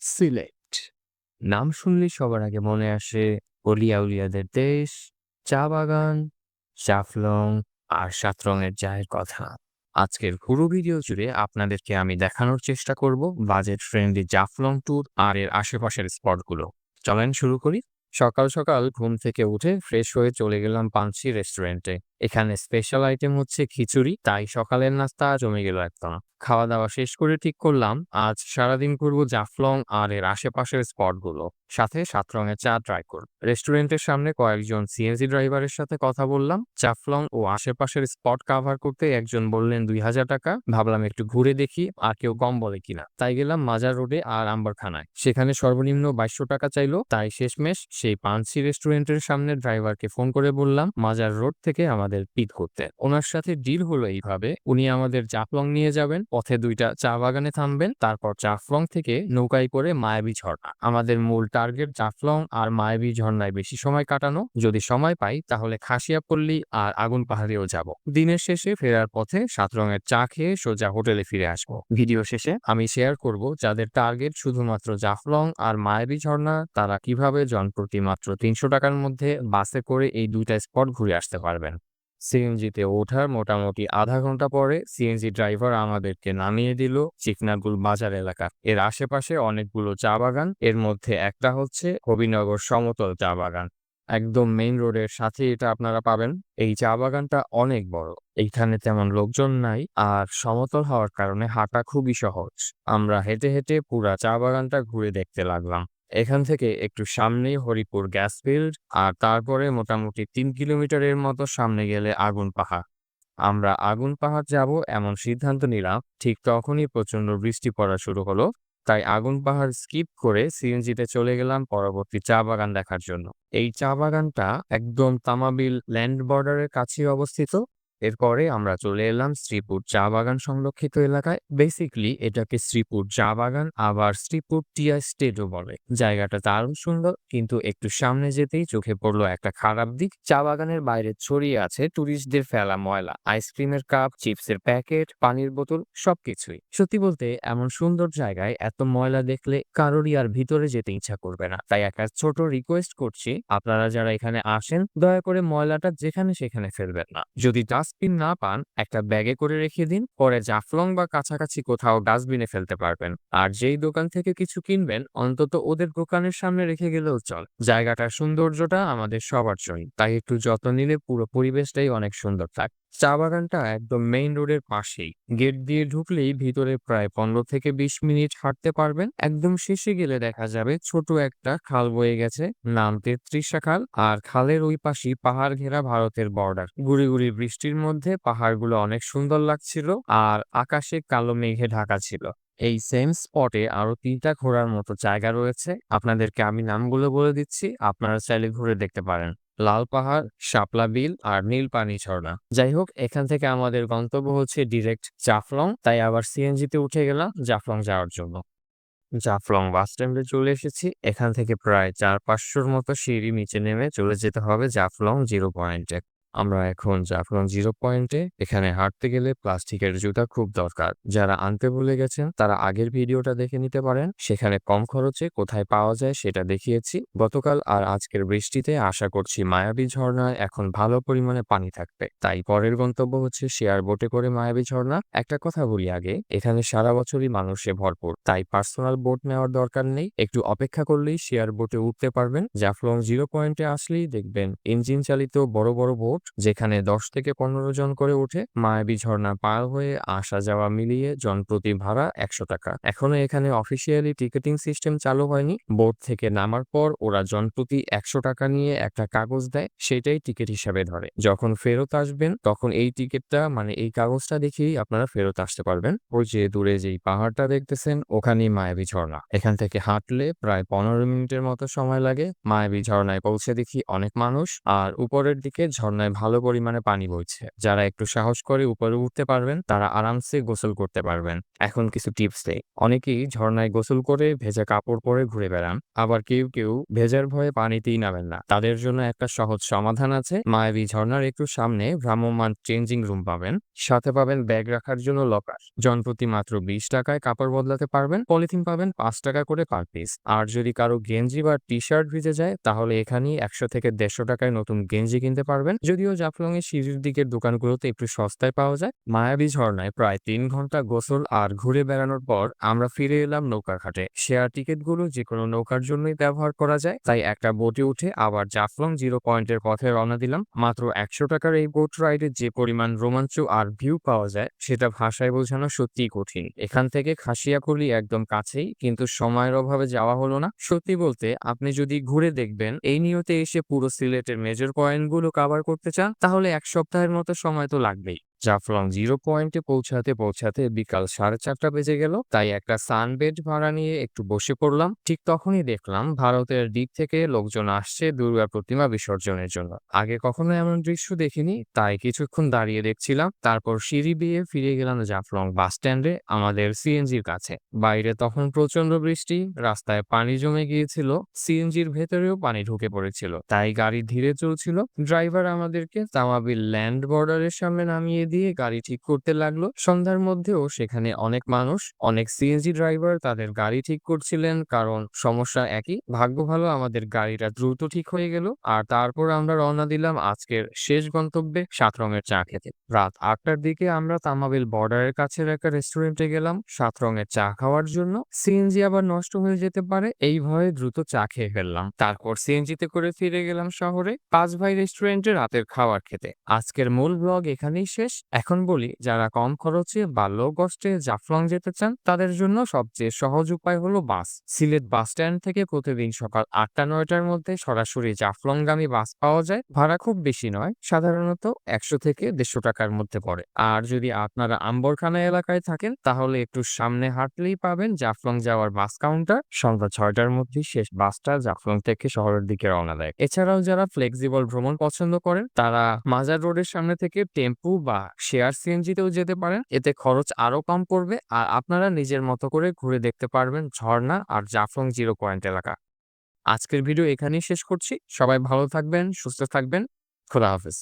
সিলেট নাম শুনলেই সবার আগে মনে আসে অলি-আউলিয়াদের দেশ, চা বাগান, জাফলং আর ৭ রঙের চায়ের কথা। আজকের পুরো ভিডিও জুড়ে আপনাদেরকে আমি দেখানোর চেষ্টা করব বাজেট ফ্রেন্ডলি জাফলং ট্যুর আর এর আশেপাশের স্পটগুলো। চলেন শুরু করি। সকাল সকাল ঘুম থেকে উঠে ফ্রেশ হয়ে চলে গেলাম পানসি রেস্টুরেন্টে। এখানে স্পেশাল আইটেম হচ্ছে খিচুড়ি, তাই সকালের নাস্তা জমে গেল একদম। খাওয়া দাওয়া শেষ করে ঠিক করলাম আজ সারাদিন ঘুরবো জাফলং আর এর আশেপাশের স্পটগুলো, সাথে ৭ রঙের চা ট্রাই করব। রেস্টুরেন্টের সামনে কয়েকজন সিএনজি ড্রাইভারের সাথে কথা বললাম। জাফলং ও আশেপাশের স্পট কাভার করতে একজন বললেন ২,০০০ টাকা। ভাবলাম একটু ঘুরে দেখি আর কেউ কম বলে কিনা, তাই গেলাম মাজার রোডে আর আম্বরখানায়। সেখানে সর্বনিম্ন ২২০০ টাকা চাইলো, তাই শেষমেশ সেই পানসি রেস্টুরেন্টের সামনে ড্রাইভারকে ফোন করে বললাম মাজার রোড থেকে আমাদের পিক করতে। ওনার সাথে ডিল হলো এইভাবে, উনি আমাদের জাফলং নিয়ে যাবেন, পথে ২টা চা বাগানে থামবেন, তারপর জাফলং থেকে নৌকায় করে মায়াবী ঝর্ণা। আমাদের মূল টার্গেট জাফলং আর মায়াবী ঝর্ণায় বেশি সময় কাটানো। যদি সময় পাই তাহলে খাসিয়াপল্লী আর আগুন পাহাড়েও যাব। দিনের শেষে ফেরার পথে ৭ রঙের চা খেয়ে সোজা হোটেলে ফিরে আসবো। ভিডিও শেষে আমি শেয়ার করব যাদের টার্গেট শুধুমাত্র জাফলং আর মায়াবী ঝর্ণা, তারা কিভাবে জনপ্রতি মাত্র ৩০০ টাকার মধ্যে বাসে করে এই ২টা স্পট ঘুরে আসতে পারবেন। সিএনজিতে ওঠার মোটামুটি আধা ঘন্টা পরে সিএনজি ড্রাইভার আমাদেরকে নামিয়ে দিল চিকনাগুল বাজার এলাকা। এর আশেপাশে অনেকগুলো চা বাগান, এর মধ্যে একটা হচ্ছে হবিনগর সমতল চা বাগান। একদম মেইন রোডের সাথে এটা আপনারা পাবেন। এই চা বাগানটা অনেক বড়, এইখানে তেমন লোকজন নাই আর সমতল হওয়ার কারণে হাঁটা খুবই সহজ। আমরা হেঁটে হেঁটে পুরা চা বাগানটা ঘুরে দেখতে লাগলাম। এখান থেকে একটু সামনেই হরিপুর গ্যাস ফিল্ড, আর তারপরে মোটামুটি ৩ কিলোমিটারের মতো সামনে গেলে আগুন পাহাড়। আমরা আগুন পাহাড় যাব এমন সিদ্ধান্ত নিলাম ঠিক তখনই প্রচন্ড বৃষ্টি পড়া শুরু হলো, তাই আগুন পাহাড় স্কিপ করে সিএনজিতে চলে গেলাম পরবর্তী চা বাগান দেখার জন্য। এই চা বাগানটা একদম তামাবিল ল্যান্ড বর্ডারের কাছেই অবস্থিত। এরপরে আমরা চলে এলাম শ্রীপুর চা বাগান সংরক্ষিত এলাকায়। বেসিক্যালি এটাকে শ্রীপুর চা বাগান আবার শ্রীপুর টি এস্টেটও বলে। জায়গাটা দারুণ সুন্দর, কিন্তু একটু সামনে যেতেই চোখে পড়লো একটা খারাপ দিক। চা বাগানের বাইরে ছড়িয়ে আছে টুরিস্টদের ফেলা ময়লা, আইসক্রিমের কাপ, চিপসের প্যাকেট, পানির বোতল, সবকিছুই। সত্যি বলতে এমন সুন্দর জায়গায় এত ময়লা দেখলে কারোরই আর ভিতরে যেতে ইচ্ছা করবে না। তাই একটা ছোট রিকোয়েস্ট করছি, আপনারা যারা এখানে আসেন দয়া করে ময়লাটা যেখানে সেখানে ফেলবেন না। যদি ডাস্টবিন না পান একটা ব্যাগে করে রেখে দিন, পরে জাফলং বা কাছাকাছি কোথাও ডাস্টবিনে ফেলতে পারবেন। আর যেই দোকান থেকে কিছু কিনবেন অন্তত ওদের দোকানের সামনে রেখে গেলেও চল। জায়গাটার সৌন্দর্যটা আমাদের সবার জন্য, তাই একটু যত্ন নিলে পুরো পরিবেশটাই অনেক সুন্দর থাকে। চা বাগানটা একদম মেইন রোডের পাশেই, গেট দিয়ে ঢুকলেই ভিতরে প্রায় ১৫ থেকে ২০ মিনিট হাঁটতে পারবেন। একদম শেষে গেলে দেখা যাবে ছোট একটা খাল বয়ে গেছে, নাম ৩৩ খাল। আর খালের ওই পাশেই পাহাড় ঘেরা ভারতের বর্ডার। গুড়ি গুড়ি বৃষ্টির মধ্যে পাহাড়গুলো অনেক সুন্দর লাগছিল আর আকাশে কালো মেঘে ঢাকা ছিল। এই সেম স্পটে আরো ৩টা ঘোরার মতো জায়গা রয়েছে, আপনাদেরকে আমি নামগুলো বলে দিচ্ছি, আপনারা চাইলে ঘুরে দেখতে পারেন। লাল পাহাড়, শাপলা বিল আর নীল পানি ঝর্ণা। যাই হোক, এখান থেকে আমাদের গন্তব্য হচ্ছে ডিরেক্ট জাফলং, তাই আবার সিএনজিতে উঠে গেলাম জাফলং যাওয়ার জন্য। জাফলং বাস স্ট্যান্ডে চলে এসেছি। এখান থেকে প্রায় ৪-৫০০ মতো সিঁড়ি নিচে নেমে চলে যেতে হবে জাফলং জিরো পয়েন্টে। আমরা এখন জাফলং জিরো পয়েন্টে। এখানে হাঁটতে গেলে প্লাস্টিকের জুতা খুব দরকার। যারা আনতে ভুলে গেছেন তারা আগের ভিডিওটা দেখে নিতে পারেন, সেখানে কম খরচে কোথায় পাওয়া যায় সেটা দেখিয়েছি। গতকাল আর আজকের বৃষ্টিতে আশা করছি মায়াবী ঝর্ণায় এখন ভালো পরিমাণে পানি থাকবে, তাই পরের গন্তব্য হচ্ছে শেয়ার বোটে করে মায়াবী ঝর্ণা। একটা কথা বলি আগে, এখানে সারা বছরই মানুষে ভরপুর, তাই পার্সোনাল বোট নেওয়ার দরকার নেই। একটু অপেক্ষা করলেই শেয়ার বোটে উঠতে পারবেন। জাফলং জিরো পয়েন্টে আসলেই দেখবেন ইঞ্জিন চালিত বড় বড় বোট, যেখানে ১০ থেকে ১৫ জন করে ওঠে। মায়াবী ঝর্ণা পার হয়ে আসা যাওয়া মিলিয়ে জনপ্রতি ভাড়া ১০০ টাকা। এখনো এখানে অফিসিয়ালি টিকেটিং সিস্টেম চালু হয়নি। বোট থেকে নামার পর ওরা জনপ্রতি ১০০ টাকা নিয়ে একটা কাগজ দেয়, সেটাই টিকিট হিসাবে ধরে। যখন ফেরত আসবেন তখন এই টিকিটটা মানে এই কাগজটা দেখেই আপনারা ফেরত আসতে পারবেন। ওই যে দূরে যেই পাহাড়টা দেখতেছেন ওখানেই মায়াবী ঝর্ণা। এখান থেকে হাঁটলে প্রায় ১৫ মিনিটের মতো সময় লাগে। মায়াবী ঝর্ণায় পৌঁছে দেখি অনেক মানুষ, আর উপরের দিকে ঝর্ণায় ভালো পরিমাণে পানি বইছে। যারা একটু সাহস করে উপরে উঠতে পারবেন তারা আরামসে গোসল করতে পারবেন। এখন কিছু টিপস দেই। অনেকেই ঝরনায় গোসল করে ভেজা কাপড় পরে ঘুরে বেড়ান। আবার কেউ ভেজার ভয়ে পানিতেই নামেন না। তাদের জন্য একটা সহজ সমাধান আছে। মায়াবী ঝরনার একটু সামনে ভ্রাম্যমাণ চেঞ্জিং রুম পাবেন। সাথে পাবেন ব্যাগ রাখার জন্য লকার। জনপ্রতি মাত্র 20 টাকায় কাপড় বদলাতে পারবেন। পলিথিন পাবেন 5 টাকা করে পার পিস। আর যদি কারো গেঞ্জি বা টি-শার্ট ভিজে যায় তাহলে এখানেই 100 থেকে 150 টাকায় নতুন গেঞ্জি কিনতে পারবেন। যদিও জাফলং এর সিঁড়ির দিকের দোকানগুলোতে একটু সস্তায় পাওয়া যায়। মায়াবী ঝরনায় প্রায় 3 ঘন্টা গোসল আর ঘুরে বেড়ানোর পর আমরা ফিরে এলাম নৌকাঘাটে। শেয়ার টিকিটগুলো যেকোনো নৌকার জন্যই ব্যবহার করা যায়, তাই একটা বোটে উঠে আবার জাফলং জিরো পয়েন্টের পথে রওনা দিলাম। মাত্র 100 টাকার এই বোট রাইডে যে পরিমাণ রোমাঞ্চ আর ভিউ পাওয়া যায় সেটা ভাষায় বোঝানো সত্যিই কঠিন। এখান থেকে খাসিয়াকলি একদম কাছেই, কিন্তু সময়ের অভাবে যাওয়া হলো না। সত্যি বলতে আপনি যদি ঘুরে দেখবেন এই নিয়তে এসে পুরো সিলেটের মেজর পয়েন্টগুলো কভার করতে চান তাহলে 1 সপ্তাহের মতো সময় তো লাগবেই। জাফলং জিরো পয়েন্টে পৌঁছাতে বিকাল 4:30 বেজে গেল, তাই একটা সানবেড ভাড়া নিয়ে একটু বসে পড়লাম। ঠিক তখনই দেখলাম ভারতের দিক থেকে লোকজন আসছে দুর্গা প্রতিমা বিসর্জনের জন্য। আগে কখনো এমন দৃশ্য দেখিনি, তাই কিছুক্ষণ দাঁড়িয়ে দেখছিলাম। তারপর সিঁড়ি বেয়ে ফিরে গেলাম জাফলং বাস স্ট্যান্ডে আমাদের সিএনজির কাছে। বাইরে তখন প্রচন্ড বৃষ্টি, রাস্তায় পানি জমে গিয়েছিল, সিএনজির ভেতরেও পানি ঢুকে পড়েছিল, তাই গাড়ি ধীরে চলছিল। ড্রাইভার আমাদেরকে তামাবিল ল্যান্ড বর্ডারের সামনে নামিয়ে দিয়ে গাড়ি ঠিক করতে লাগলো। সন্ধ্যার মধ্যেও সেখানে অনেক মানুষ, অনেক সিএনজি ড্রাইভার তাদের গাড়ি ঠিক করছিলেন, কারণ সমস্যা একই। ভাগ্য ভালো আমাদের গাড়িটা দ্রুত ঠিক হয়ে গেল। আর তারপর আমরা রওনা দিলাম আজকের শেষ গন্তব্যে সাতরঙের চা খেতে। রাত 8টার দিকে আমরা তামাবিল বর্ডারের কাছের একটা রেস্টুরেন্টে গেলাম সাতরঙের চা খাওয়ার জন্য। সিএনজি আবার নষ্ট হয়ে যেতে পারে এই ভয়ে দ্রুত চা খেয়ে ফেললাম। তারপর সিএনজিতে করে ফিরে গেলাম শহরে 5 ভাই রেস্টুরেন্টে রাতের খাবার খেতে। আজকের মূল ব্লগ এখানেই শেষ। এখন বলি, যারা কম খরচে বা লো কস্টে জাফলং যেতে চান তাদের জন্য সবচেয়ে সহজ উপায় হলো বাস। সিলেট বাস স্ট্যান্ড থেকে প্রতিদিন সকাল 8টা-9টার মধ্যে সরাসরি জাফলংগামী বাস পাওয়া যায়। ভাড়া খুব বেশি নয়, সাধারণত 100 থেকে 150 টাকার মধ্যে পড়ে। আর যদি আপনারা আম্বরখানা এলাকায় থাকেন তাহলে একটু সামনে হাঁটলেই পাবেন জাফলং যাওয়ার বাস কাউন্টার। সন্ধ্যা 6টার মধ্যে শেষ বাসটা জাফলং থেকে শহরের দিকে রওনা দেয়। এছাড়াও যারা ফ্লেক্সিবল ভ্রমণ পছন্দ করেন তারা মাজার রোডের সামনে থেকে টেম্পু বা শেয়ার সিএনজিতেও যেতে পারেন। এতে খরচ আরো কম পড়বে আর আপনারা নিজের মতো করে ঘুরে দেখতে পারবেন ঝর্ণা আর জাফলং জিরো পয়েন্ট এলাকা। আজকের ভিডিও এখানেই শেষ করছি। সবাই ভালো থাকবেন, সুস্থ থাকবেন। খোদা হাফেজ।